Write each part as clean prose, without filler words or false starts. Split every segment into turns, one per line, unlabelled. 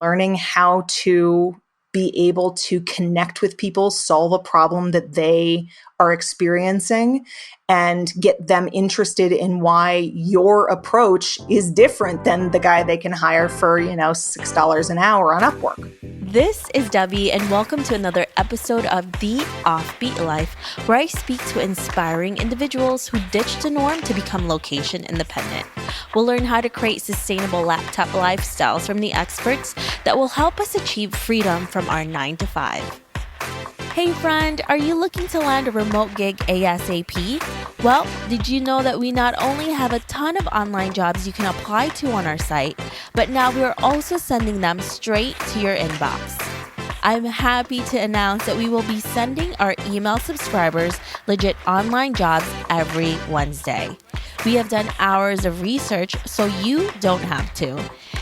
learning how to be able to connect with people, solve a problem that they are experiencing, and get them interested in why your approach is different than the guy they can hire for, $6 an hour on Upwork.
This is Debbie, and welcome to another episode of The Offbeat Life, where I speak to inspiring individuals who ditched the norm to become location independent. We'll learn how to create sustainable laptop lifestyles from the experts that will help us achieve freedom from our 9-to-5. Hey friend, are you looking to land a remote gig ASAP? Well, did you know that we not only have a ton of online jobs you can apply to on our site, but now we are also sending them straight to your inbox. I'm happy to announce that we will be sending our email subscribers legit online jobs every Wednesday. We have done hours of research, so you don't have to.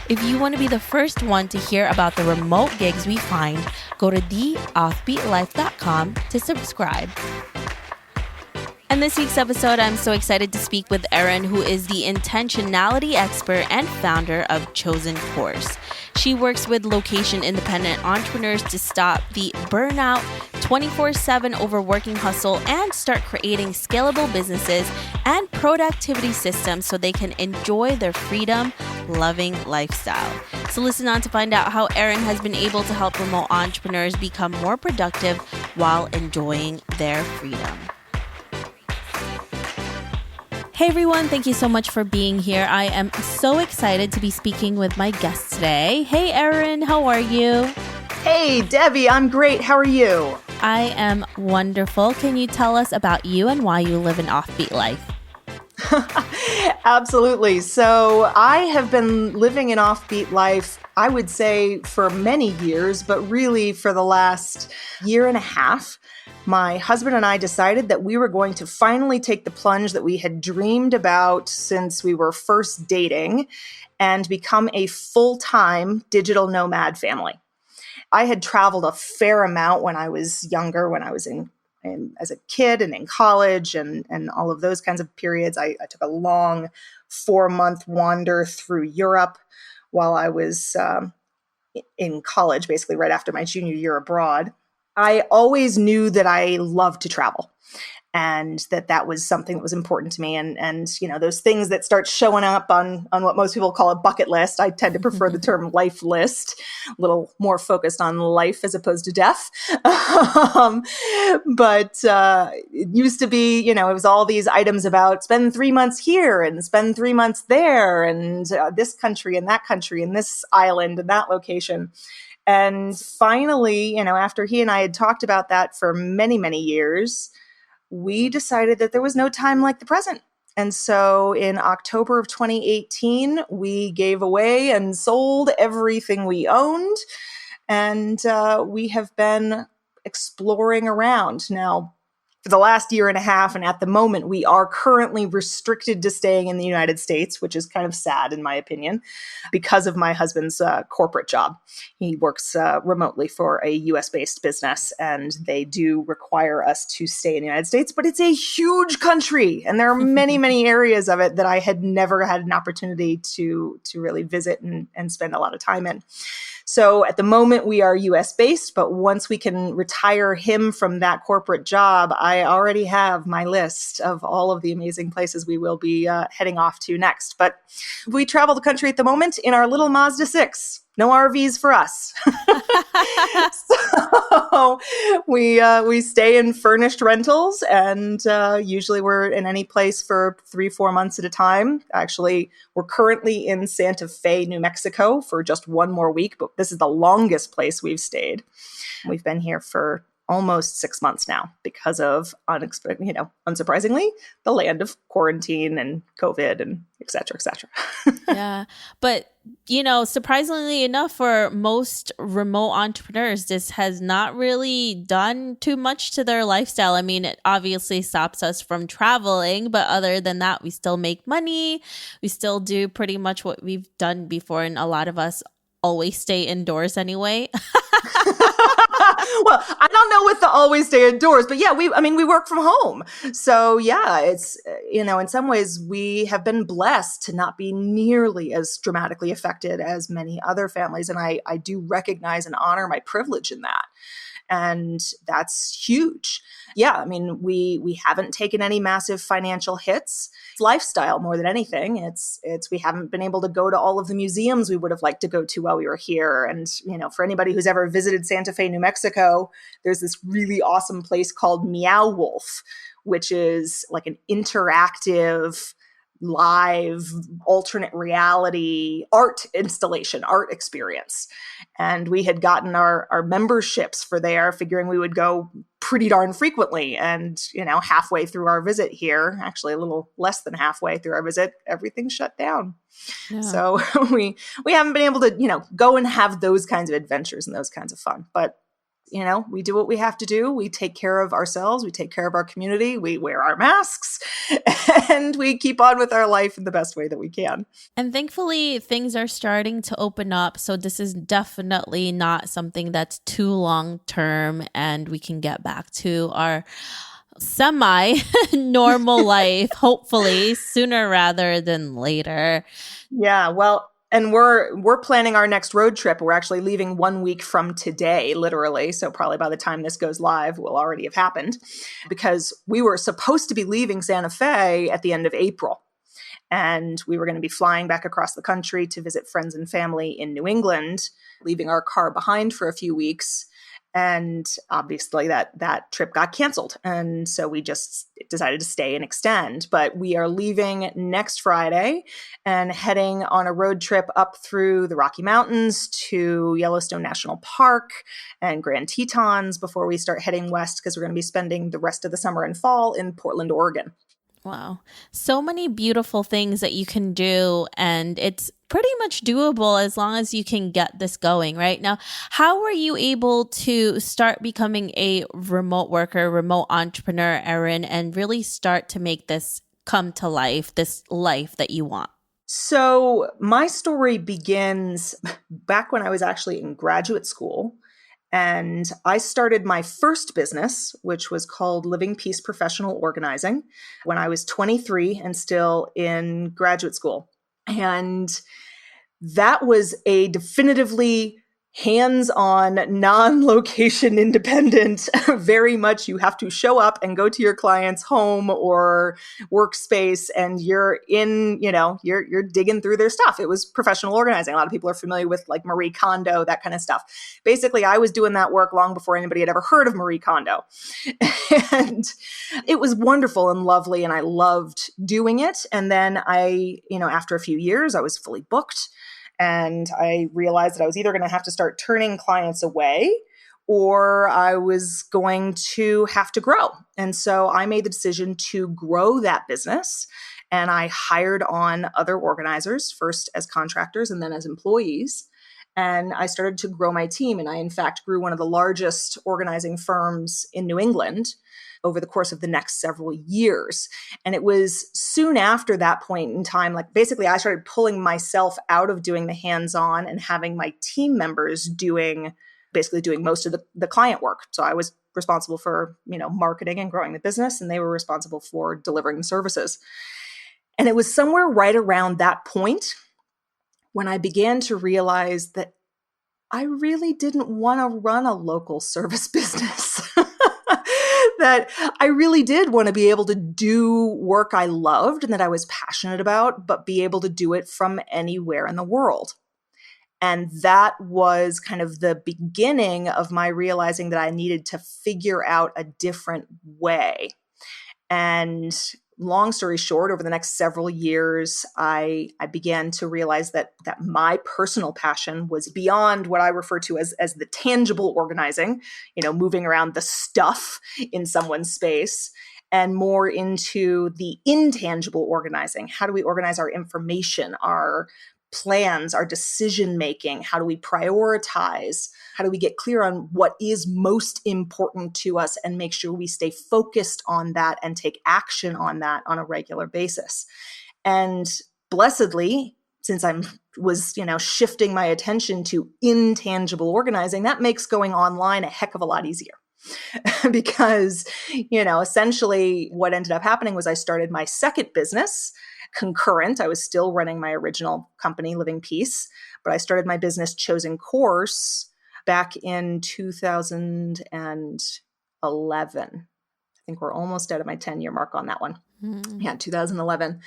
If you want to be the first one to hear about the remote gigs we find, go to theoffbeatlife.com to subscribe. In this week's episode, I'm so excited to speak with Erin, who is the Intentionality Expert and founder of Chosen Course. She works with location-independent entrepreneurs to stop the burnout, 24/7 overworking hustle, and start creating scalable businesses and productivity systems so they can enjoy their freedom-loving lifestyle. So listen on to find out how Erin has been able to help remote entrepreneurs become more productive while enjoying their freedom. Hey everyone, thank you so much for being here. I am so excited to be speaking with my guest today. Hey Erin, how are you?
Hey Debbie, I'm great. How are you?
I am wonderful. Can you tell us about you and why you live an offbeat life?
Absolutely. So I have been living an offbeat life, I would say, for many years, but really for the last year and a half. My husband and I decided that we were going to finally take the plunge that we had dreamed about since we were first dating and become a full-time digital nomad family. I had traveled a fair amount when I was younger, when I was in as a kid and in college and all of those kinds of periods. I took a long 4-month wander through Europe while I was in college, basically right after my junior year abroad. I always knew that I loved to travel and that was something that was important to me. And those things that start showing up on what most people call a bucket list, I tend to prefer the term life list, a little more focused on life as opposed to death. But it used to be, it was all these items about spend 3 months here and spend 3 months there and this country and this island and that location. And finally, after he and I had talked about that for many, many years, we decided that there was no time like the present. And so in October of 2018, we gave away and sold everything we owned. And we have been exploring around now for the last year and a half. And at the moment, we are currently restricted to staying in the United States, which is kind of sad, in my opinion, because of my husband's corporate job. He works remotely for a US-based business, and they do require us to stay in the United States. But it's a huge country, and there are many, many areas of it that I had never had an opportunity to really visit and spend a lot of time in. So at the moment, we are US-based, but once we can retire him from that corporate job, I already have my list of all of the amazing places we will be heading off to next. But we travel the country at the moment in our little Mazda 6. No RVs for us. So we stay in furnished rentals, and usually we're in any place for 3-4 months at a time. Actually, we're currently in Santa Fe, New Mexico for just 1 more week, but this is the longest place we've stayed. We've been here for almost 6 months now because of, unsurprisingly, the land of quarantine and COVID and et cetera, et cetera.
Yeah. But, surprisingly enough, for most remote entrepreneurs, this has not really done too much to their lifestyle. I mean, it obviously stops us from traveling, but other than that, we still make money. We still do pretty much what we've done before. And a lot of us always stay indoors anyway.
Well, I don't know with the always stay indoors, but yeah, we work from home. So yeah, it's, in some ways we have been blessed to not be nearly as dramatically affected as many other families. And I do recognize and honor my privilege in that. And that's huge. Yeah, we haven't taken any massive financial hits. It's lifestyle more than anything. It's we haven't been able to go to all of the museums we would have liked to go to while we were here. And for anybody who's ever visited Santa Fe, New Mexico, there's this really awesome place called Meow Wolf, which is like an interactive live alternate reality art installation, art experience. And we had gotten our memberships for there, figuring we would go pretty darn frequently. And, halfway through our visit here, actually a little less than halfway through our visit, everything shut down. Yeah. So we haven't been able to, go and have those kinds of adventures and those kinds of fun. But we do what we have to do. We take care of ourselves. We take care of our community. We wear our masks and we keep on with our life in the best way that we can.
And thankfully, things are starting to open up. So this is definitely not something that's too long term, and we can get back to our semi-normal life, hopefully sooner rather than later.
Yeah, well, and we're planning our next road trip. We're actually leaving 1 week from today, literally. So probably by the time this goes live, will already have happened, because we were supposed to be leaving Santa Fe at the end of April. And we were going to be flying back across the country to visit friends and family in New England, leaving our car behind for a few weeks. And obviously that trip got canceled. And so we just decided to stay and extend. But we are leaving next Friday and heading on a road trip up through the Rocky Mountains to Yellowstone National Park and Grand Tetons before we start heading west, because we're going to be spending the rest of the summer and fall in Portland, Oregon.
Wow. So many beautiful things that you can do, and it's pretty much doable as long as you can get this going. Right now, how were you able to start becoming a remote worker, remote entrepreneur, Erin, and really start to make this come to life, this life that you want?
So my story begins back when I was actually in graduate school. And I started my first business, which was called Living Peace Professional Organizing, when I was 23 and still in graduate school. And that was a definitively hands-on, non-location independent, very much you have to show up and go to your client's home or workspace, and you're in, you're digging through their stuff. It was professional organizing. A lot of people are familiar with like Marie Kondo, that kind of stuff. Basically, I was doing that work long before anybody had ever heard of Marie Kondo. And it was wonderful and lovely, and I loved doing it. And then after a few years, I was fully booked. And I realized that I was either going to have to start turning clients away, or I was going to have to grow. And so I made the decision to grow that business. And I hired on other organizers, first as contractors and then as employees. And I started to grow my team. And I, in fact, grew one of the largest organizing firms in New England over the course of the next several years. And it was soon after that point in time, like basically I started pulling myself out of doing the hands-on and having my team members doing most of the client work. So I was responsible for, marketing and growing the business, and they were responsible for delivering the services. And it was somewhere right around that point when I began to realize that I really didn't want to run a local service business. That I really did want to be able to do work I loved and that I was passionate about, but be able to do it from anywhere in the world. And that was kind of the beginning of my realizing that I needed to figure out a different way. And long story short, over the next several years, I began to realize that my personal passion was beyond what I refer to as the tangible organizing, moving around the stuff in someone's space, and more into the intangible organizing. How do we organize our information, our plans, our decision making? How do we prioritize? How do we get clear on what is most important to us and make sure we stay focused on that and take action on that on a regular basis? And blessedly, since was shifting my attention to intangible organizing, that makes going online a heck of a lot easier. Because, essentially what ended up happening was I started my second business concurrent. I was still running my original company, Living Peace, but I started my business Chosen Course back in 2011. I think we're almost out of my 10-year mark on that one. Yeah, 2011.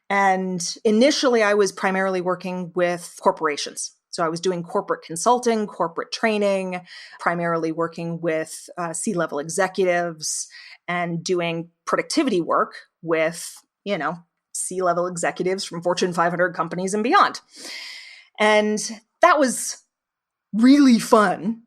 And initially, I was primarily working with corporations. So I was doing corporate consulting, corporate training, primarily working with C-level executives and doing productivity work with, C-level executives from Fortune 500 companies and beyond. And that was really fun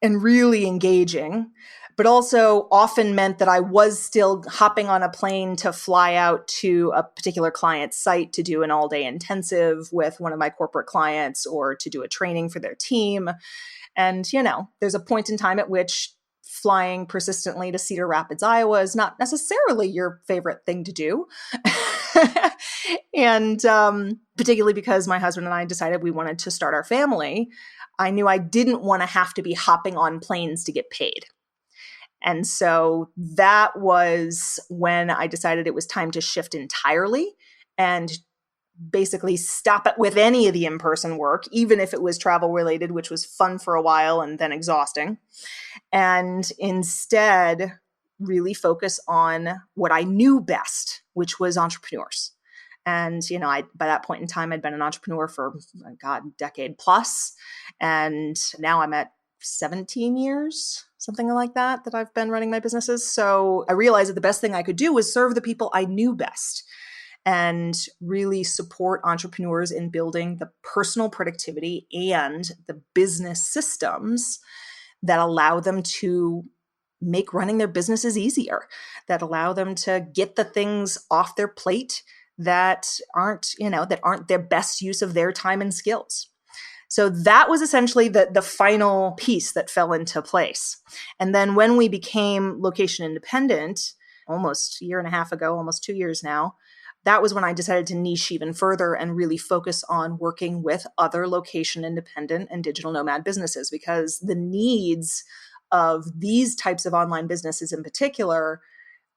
and really engaging, but also often meant that I was still hopping on a plane to fly out to a particular client's site to do an all-day intensive with one of my corporate clients or to do a training for their team. And, there's a point in time at which flying persistently to Cedar Rapids, Iowa is not necessarily your favorite thing to do. And particularly because my husband and I decided we wanted to start our family, I knew I didn't want to have to be hopping on planes to get paid. And so that was when I decided it was time to shift entirely and basically stop it with any of the in-person work, even if it was travel related, which was fun for a while and then exhausting. And instead really focus on what I knew best, which was entrepreneurs. And, by that point in time, I'd been an entrepreneur for, a decade plus. And now I'm at 17 years, something like that I've been running my businesses. So I realized that the best thing I could do was serve the people I knew best and really support entrepreneurs in building the personal productivity and the business systems that allow them to make running their businesses easier, that allow them to get the things off their plate that aren't their best use of their time and skills. So that was essentially the final piece that fell into place. And then when we became location independent, almost a year and a half ago, almost 2 years now, that was when I decided to niche even further and really focus on working with other location independent and digital nomad businesses, because the needs of these types of online businesses in particular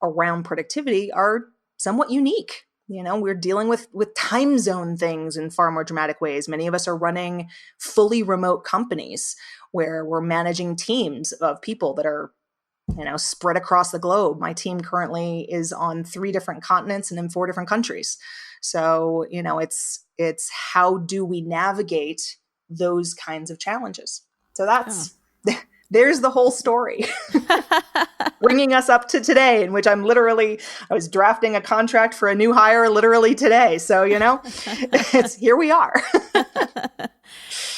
around productivity are somewhat unique. We're dealing with time zone things in far more dramatic ways. Many of us are running fully remote companies where we're managing teams of people that are, spread across the globe. My team currently is on 3 different continents and in 4 different countries. So, it's how do we navigate those kinds of challenges? So there's the whole story. Bringing us up to today, in which I was drafting a contract for a new hire literally today. So, here we are.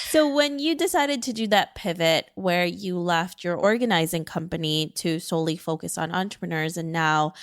So when you decided to do that pivot where you left your organizing company to solely focus on entrepreneurs and now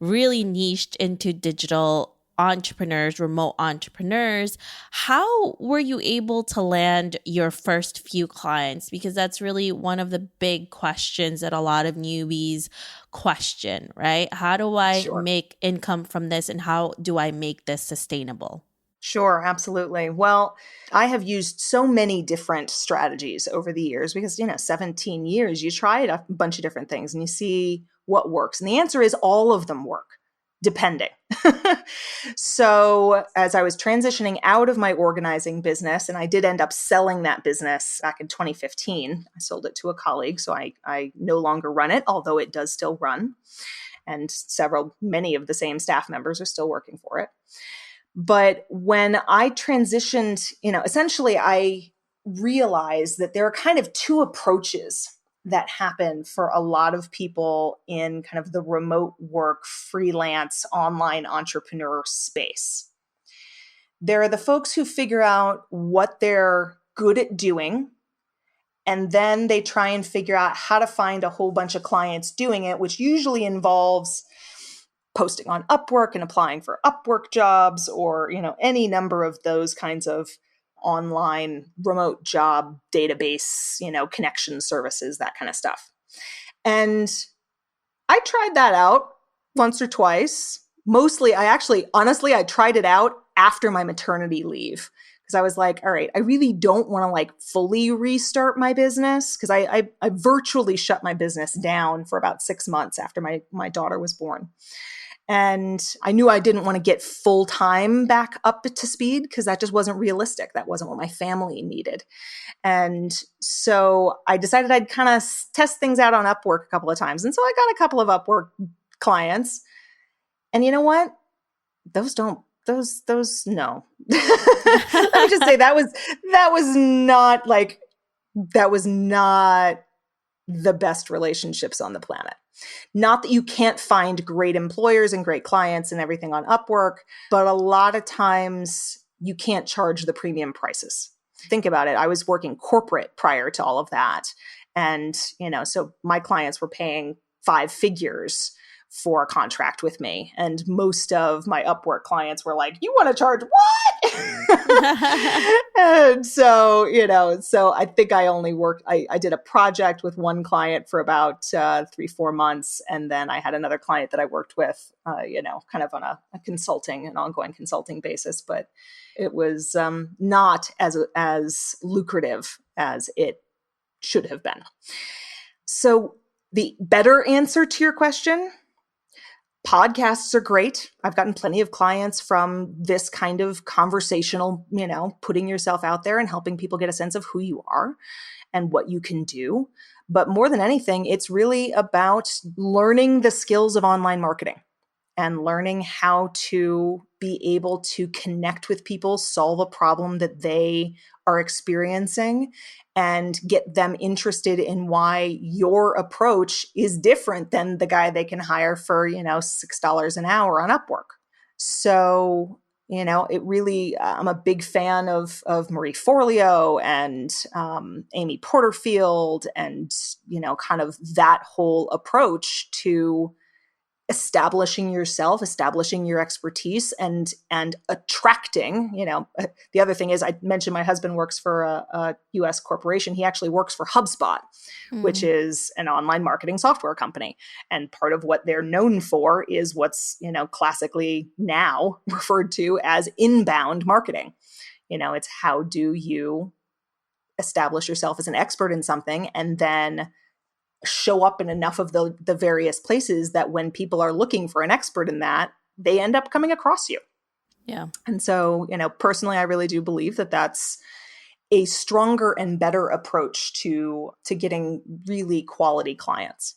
really niched into digital entrepreneurs, remote entrepreneurs, how were you able to land your first few clients? Because that's really one of the big questions that a lot of newbies question, right? How do I make income from this and how do I make this sustainable?
Sure, absolutely. Well, I have used so many different strategies over the years because, 17 years, you tried a bunch of different things and you see what works. And the answer is all of them work, depending. So as I was transitioning out of my organizing business, and I did end up selling that business back in 2015, I sold it to a colleague, so I no longer run it, although it does still run. And many of the same staff members are still working for it. But when I transitioned, essentially I realized that there are kind of 2 approaches that happen for a lot of people in kind of the remote work, freelance, online entrepreneur space. There are the folks who figure out what they're good at doing, and then they try and figure out how to find a whole bunch of clients doing it, which usually involves posting on Upwork and applying for Upwork jobs or, any number of those kinds of online remote job database, connection services, that kind of stuff. And I tried that out once or twice. Mostly, honestly, I tried it out after my maternity leave, because I was like, all right, I really don't want to like fully restart my business, because I virtually shut my business down for about 6 months after my daughter was born. And I knew I didn't want to get full time back up to speed, because that just wasn't realistic. That wasn't what my family needed. And so I decided I'd kind of test things out on Upwork a couple of times. And so I got a couple of Upwork clients. And you know what? Those no. Let me just say that was not the best relationships on the planet. Not that you can't find great employers and great clients and everything on Upwork, but a lot of times you can't charge the premium prices. Think about it. I was working corporate prior to all of that. And, so my clients were paying 5 figures for a contract with me. And most of my Upwork clients were like, you want to charge what? And so, so I think I only worked, I did a project with one client for about 3-4 months. And then I had another client that I worked with, kind of on an ongoing consulting basis. But it was not as lucrative as it should have been. So the better answer to your question, podcasts are great. I've gotten plenty of clients from this kind of conversational, putting yourself out there and helping people get a sense of who you are and what you can do. But more than anything, it's really about learning the skills of online marketing and learning how to be able to connect with people, solve a problem that they are experiencing, and get them interested in why your approach is different than the guy they can hire for, $6 an hour on Upwork. So, it really, I'm a big fan of Marie Forleo and Amy Porterfield and, kind of that whole approach to establishing yourself, establishing your expertise, and attracting, the other thing is, I mentioned my husband works for a US corporation. He actually works for HubSpot, which is an online marketing software company. And part of what they're known for is what's, classically now referred to as inbound marketing. It's how do you establish yourself as an expert in something and then show up in enough of the various places that when people are looking for an expert in that, they end up coming across you.
Yeah.
And so, personally, I really do believe that that's a stronger and better approach to getting really quality clients.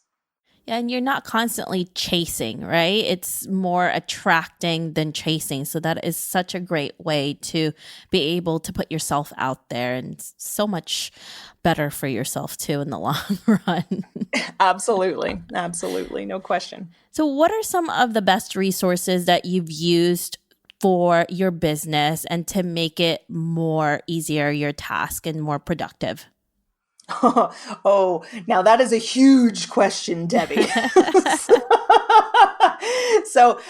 Yeah, and you're not constantly chasing, right? It's more attracting than chasing. So that is such a great way to be able to put yourself out there, and so much better for yourself too in the long run.
Absolutely. Absolutely. No question.
So what are some of the best resources that you've used for your business and to make it more easier, your task, and more productive?
Oh, now that is a huge question, Debbie. So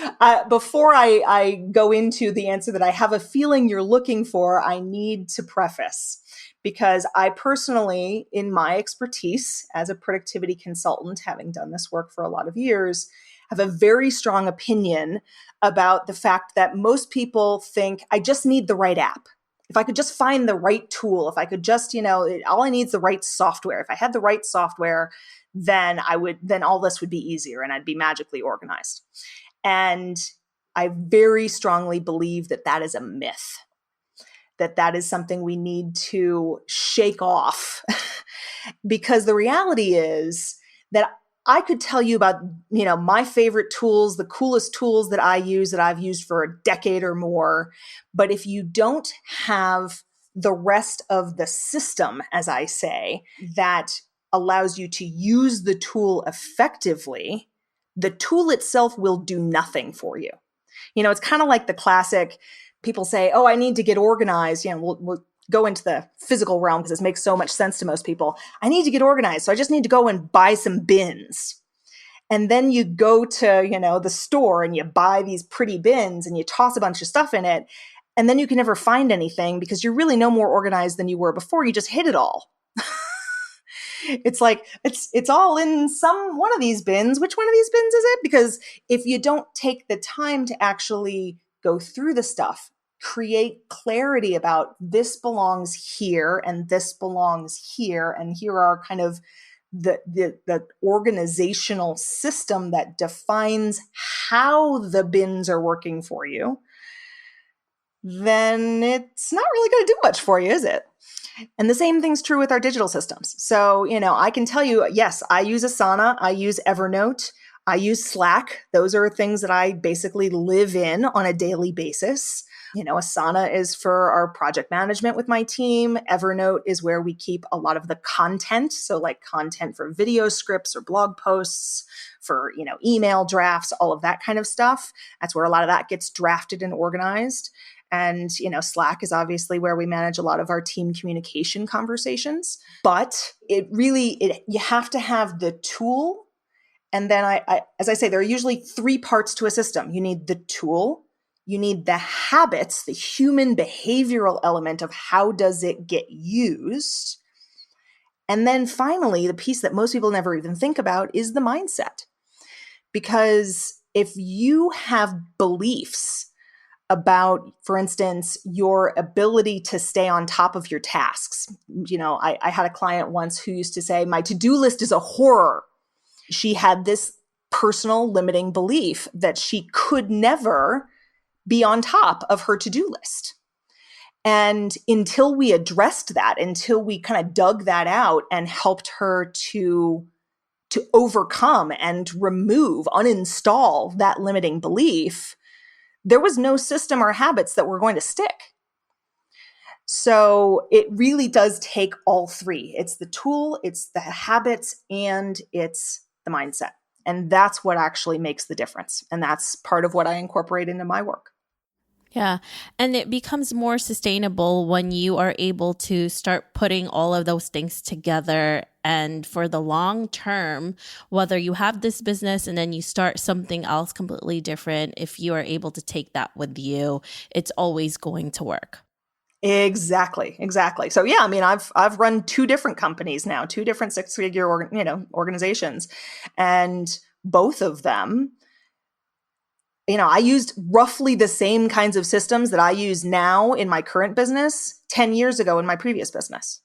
before I go into the answer that I have a feeling you're looking for, I need to preface, because I personally, in my expertise as a productivity consultant, having done this work for a lot of years, have a very strong opinion about the fact that most people think, I just need the right app. If I could just find the right tool, if I could just, all I need is the right software. If I had the right software, then all this would be easier and I'd be magically organized. And I very strongly believe that that is a myth, that is something we need to shake off. Because the reality is that I could tell you about, my favorite tools, the coolest tools that I use, that I've used for a decade or more. But if you don't have the rest of the system, as I say, that allows you to use the tool effectively, the tool itself will do nothing for you. It's kind of like the classic, people say, oh, I need to get organized. We'll go into the physical realm because this makes so much sense to most people. I need to get organized. So I just need to go and buy some bins. And then you go to, the store and you buy these pretty bins and you toss a bunch of stuff in it. And then you can never find anything because you're really no more organized than you were before. You just hid it all. It's like, it's all in one of these bins. Which one of these bins is it? Because if you don't take the time to actually go through the stuff, create clarity about this belongs here and this belongs here, and here are kind of the organizational system that defines how the bins are working for you, then it's not really going to do much for you, is it? And the same thing's true with our digital systems. So, I can tell you, yes, I use Asana, I use Evernote, I use Slack. Those are things that I basically live in on a daily basis. Asana is for our project management with my team. Evernote is where we keep a lot of the content. So like content for video scripts or blog posts, for, email drafts, all of that kind of stuff. That's where a lot of that gets drafted and organized. And, Slack is obviously where we manage a lot of our team communication conversations. But you have to have the tool. And then I, as I say, there are usually three parts to a system. You need the tool, you need the habits, the human behavioral element of how does it get used. And then finally, the piece that most people never even think about is the mindset. Because if you have beliefs about, for instance, your ability to stay on top of your tasks. I had a client once who used to say, my to-do list is a horror. She had this personal limiting belief that she could never be on top of her to-do list. And until we addressed that, until we kind of dug that out and helped her to overcome and uninstall that limiting belief, there was no system or habits that were going to stick. So it really does take all three. It's the tool, it's the habits, and it's the mindset. And that's what actually makes the difference. And that's part of what I incorporate into my work.
Yeah. And it becomes more sustainable when you are able to start putting all of those things together. And for the long term, whether you have this business and then you start something else completely different, if you are able to take that with you, it's always going to work.
Exactly. So yeah, I've run two different companies now, two different six-figure organizations, and both of them, I used roughly the same kinds of systems that I use now in my current business 10 years ago in my previous business.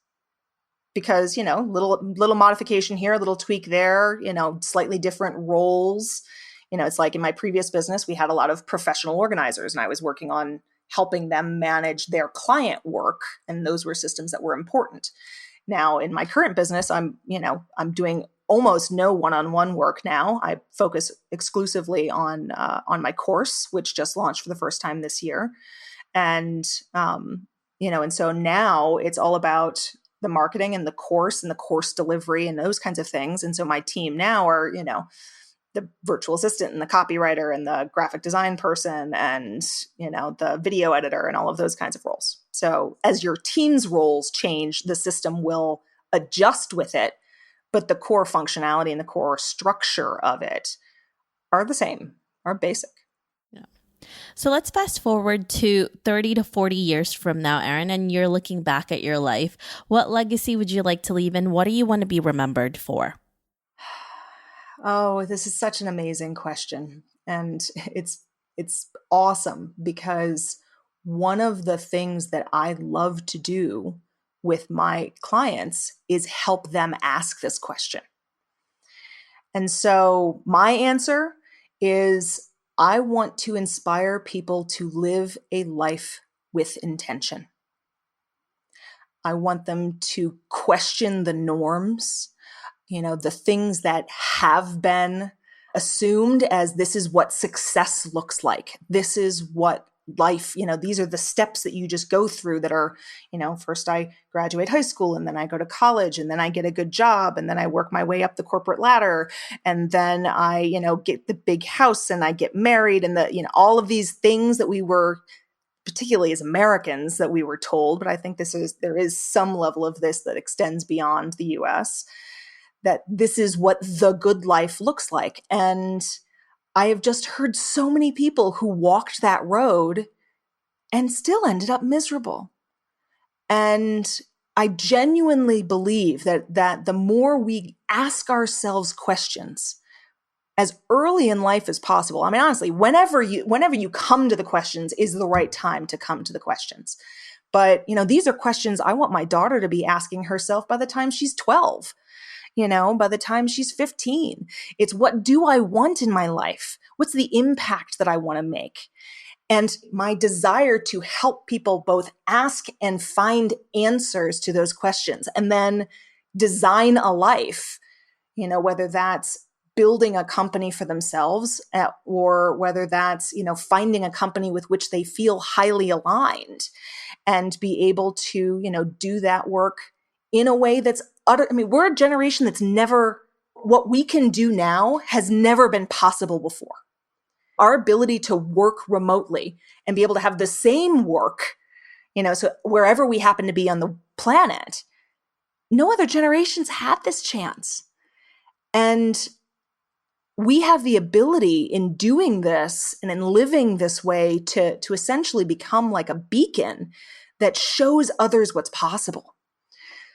Because, little modification here, a little tweak there, slightly different roles. It's like in my previous business, we had a lot of professional organizers, and I was working on helping them manage their client work. And those were systems that were important. Now, in my current business, I'm doing almost no one-on-one work now. I focus exclusively on my course, which just launched for the first time this year. And, and so now it's all about the marketing and the course delivery and those kinds of things. And so my team now are, the virtual assistant and the copywriter and the graphic design person and, the video editor and all of those kinds of roles. So as your team's roles change, the system will adjust with it, but the core functionality and the core structure of it are the same, are basic.
Yeah. So let's fast forward to 30 to 40 years from now, Erin, and you're looking back at your life. What legacy would you like to leave, and what do you want to be remembered for?
Oh, this is such an amazing question. And it's awesome because one of the things that I love to do with my clients is help them ask this question. And so my answer is I want to inspire people to live a life with intention. I want them to question the norms, the things that have been assumed as this is what success looks like. This is what life, these are the steps that you just go through that are, first I graduate high school and then I go to college and then I get a good job and then I work my way up the corporate ladder and then I, get the big house and I get married and all of these things that we were, particularly as Americans, that we were told, but I think there is some level of this that extends beyond the US, that this is what the good life looks like. And I have just heard so many people who walked that road and still ended up miserable. And I genuinely believe that the more we ask ourselves questions, as early in life as possible. I mean, honestly, whenever you come to the questions is the right time to come to the questions. But, these are questions I want my daughter to be asking herself by the time she's 12, by the time she's 15. It's, what do I want in my life? What's the impact that I want to make? And my desire to help people both ask and find answers to those questions and then design a life, whether that's building a company for themselves or whether that's, finding a company with which they feel highly aligned and be able to, do that work in a way that's we're a generation that's what we can do now has never been possible before. Our ability to work remotely and be able to have the same work, so wherever we happen to be on the planet, no other generations had this chance. And we have the ability in doing this and in living this way to essentially become like a beacon that shows others what's possible.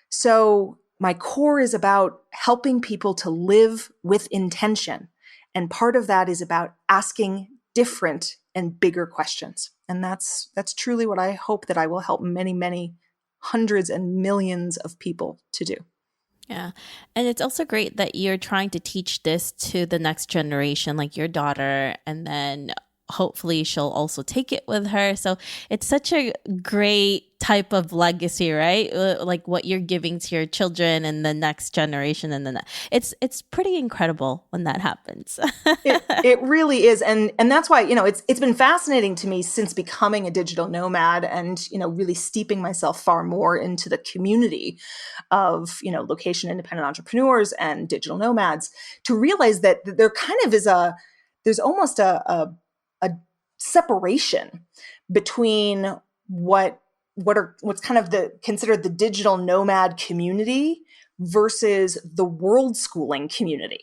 So my core is about helping people to live with intention. And part of that is about asking different and bigger questions. And that's truly what I hope that I will help many, many hundreds and millions of people to do.
Yeah. And it's also great that you're trying to teach this to the next generation, like your daughter, and then hopefully she'll also take it with her. So it's such a great type of legacy, right? Like what you're giving to your children and the next generation. And then it's pretty incredible when that happens.
It really is. And that's why, it's been fascinating to me since becoming a digital nomad and, really steeping myself far more into the community of, location independent entrepreneurs and digital nomads to realize that there kind of is there's almost a separation between what's kind of considered the digital nomad community versus the world schooling community.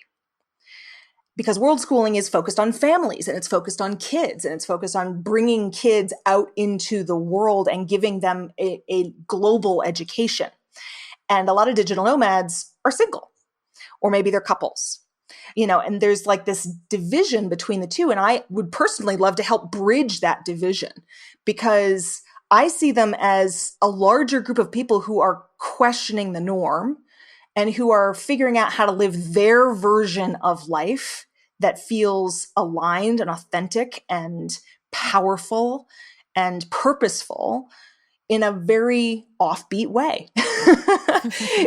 Because world schooling is focused on families and it's focused on kids and it's focused on bringing kids out into the world and giving them a global education. And a lot of digital nomads are single, or maybe they're couples. And there's like this division between the two. And I would personally love to help bridge that division because I see them as a larger group of people who are questioning the norm and who are figuring out how to live their version of life that feels aligned and authentic and powerful and purposeful in a very offbeat way.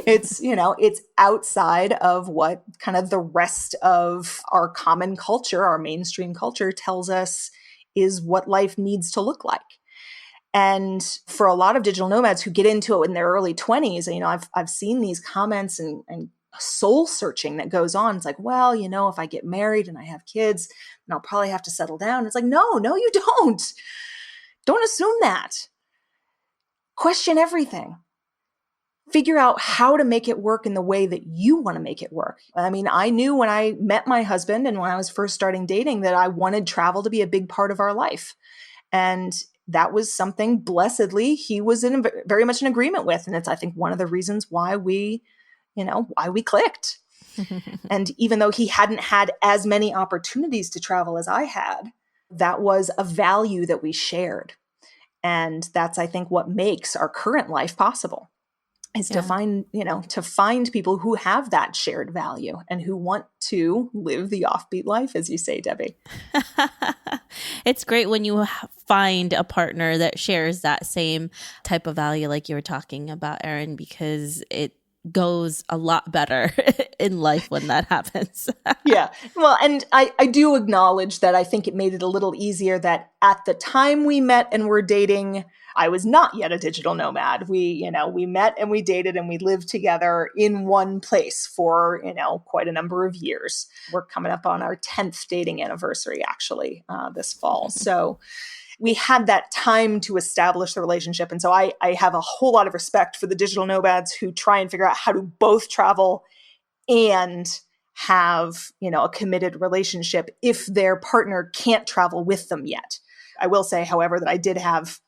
It's outside of what kind of the rest of our common culture, our mainstream culture tells us is what life needs to look like. And for a lot of digital nomads who get into it in their early 20s, I've seen these comments and soul searching that goes on. It's like, well, if I get married and I have kids, then I'll probably have to settle down. It's like, no, you don't. Don't assume that. Question everything. Figure out how to make it work in the way that you want to make it work. I mean, I knew when I met my husband and when I was first starting dating that I wanted travel to be a big part of our life. And that was something, blessedly, he was very much in agreement with. And it's, I think, one of the reasons why we clicked. And even though he hadn't had as many opportunities to travel as I had, that was a value that we shared. And that's, I think, what makes our current life possible. Is to find people who have that shared value and who want to live the offbeat life, as you say, Debbie.
It's great when you find a partner that shares that same type of value like you were talking about, Erin, because it goes a lot better in life when that happens.
Yeah. Well, and I do acknowledge that I think it made it a little easier that at the time we met and were dating, I was not yet a digital nomad. We met and we dated and we lived together in one place for, quite a number of years. We're coming up on our 10th dating anniversary, actually, this fall. So we had that time to establish the relationship. And so I have a whole lot of respect for the digital nomads who try and figure out how to both travel and have, a committed relationship if their partner can't travel with them yet. I will say, however, that I did have,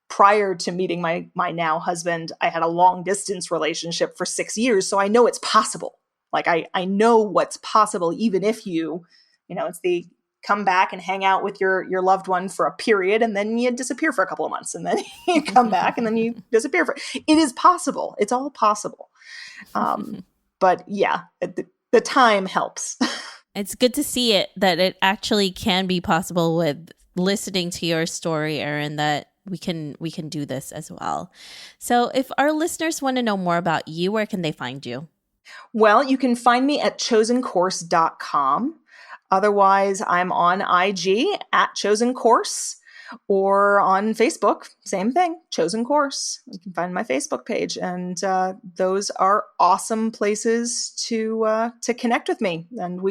prior to meeting my now husband, I had a long distance relationship for 6 years. So I know it's possible. Like I know what's possible, even if you It's the come back and hang out with your loved one for a period, and then you disappear for a couple of months, and then you come back and then you disappear it is possible. It's all possible. But yeah, the time helps.
It's good to see that it actually can be possible with listening to your story, Erin, that we can do this as well. So if our listeners want to know more about you, where can they find you?
Well, you can find me at chosencourse.com. Otherwise, I'm on IG at Chosen Course, or on Facebook, same thing, Chosen Course. You can find my Facebook page, and those are awesome places to connect with me. And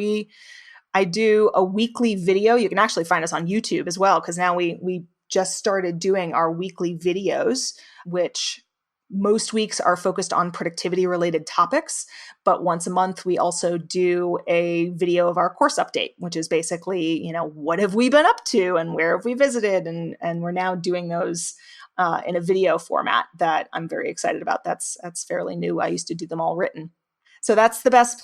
I do a weekly video. You can actually find us on YouTube as well, because now we just started doing our weekly videos, which most weeks are focused on productivity related topics. But once a month, we also do a video of our course update, which is basically, what have we been up to and where have we visited? And we're now doing those in a video format that I'm very excited about. That's fairly new. I used to do them all written. So that's the best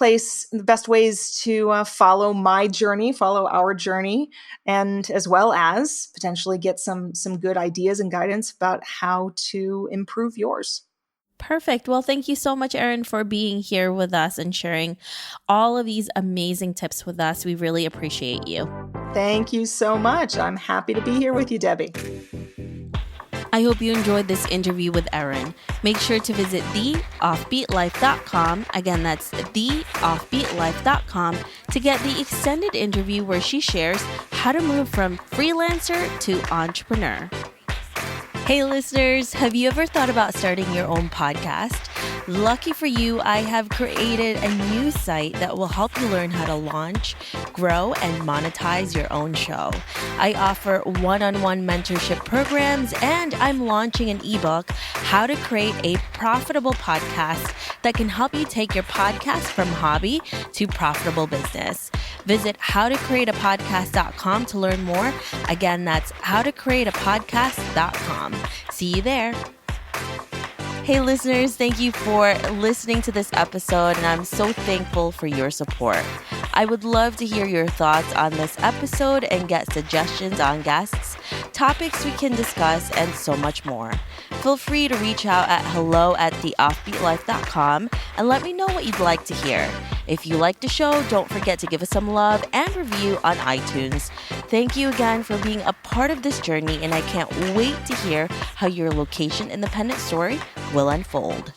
ways to follow my journey, follow our journey, and as well as potentially get some good ideas and guidance about how to improve yours.
Perfect. Well, thank you so much, Erin, for being here with us and sharing all of these amazing tips with us. We really appreciate you.
Thank you so much. I'm happy to be here with you, Debbie.
I hope you enjoyed this interview with Erin. Make sure to visit theoffbeatlife.com. Again, that's theoffbeatlife.com to get the extended interview where she shares how to move from freelancer to entrepreneur. Hey listeners, have you ever thought about starting your own podcast? Lucky for you, I have created a new site that will help you learn how to launch, grow, and monetize your own show. I offer one-on-one mentorship programs, and I'm launching an ebook, How to Create a Profitable Podcast, that can help you take your podcast from hobby to profitable business. Visit howtocreateapodcast.com to learn more. Again, that's howtocreateapodcast.com. See you there. Hey listeners, thank you for listening to this episode, and I'm so thankful for your support. I would love to hear your thoughts on this episode and get suggestions on guests, topics we can discuss, and so much more. Feel free to reach out at hello@theoffbeatlife.com and let me know what you'd like to hear. If you like the show, don't forget to give us some love and review on iTunes. Thank you again for being a part of this journey, and I can't wait to hear how your location independent story will unfold.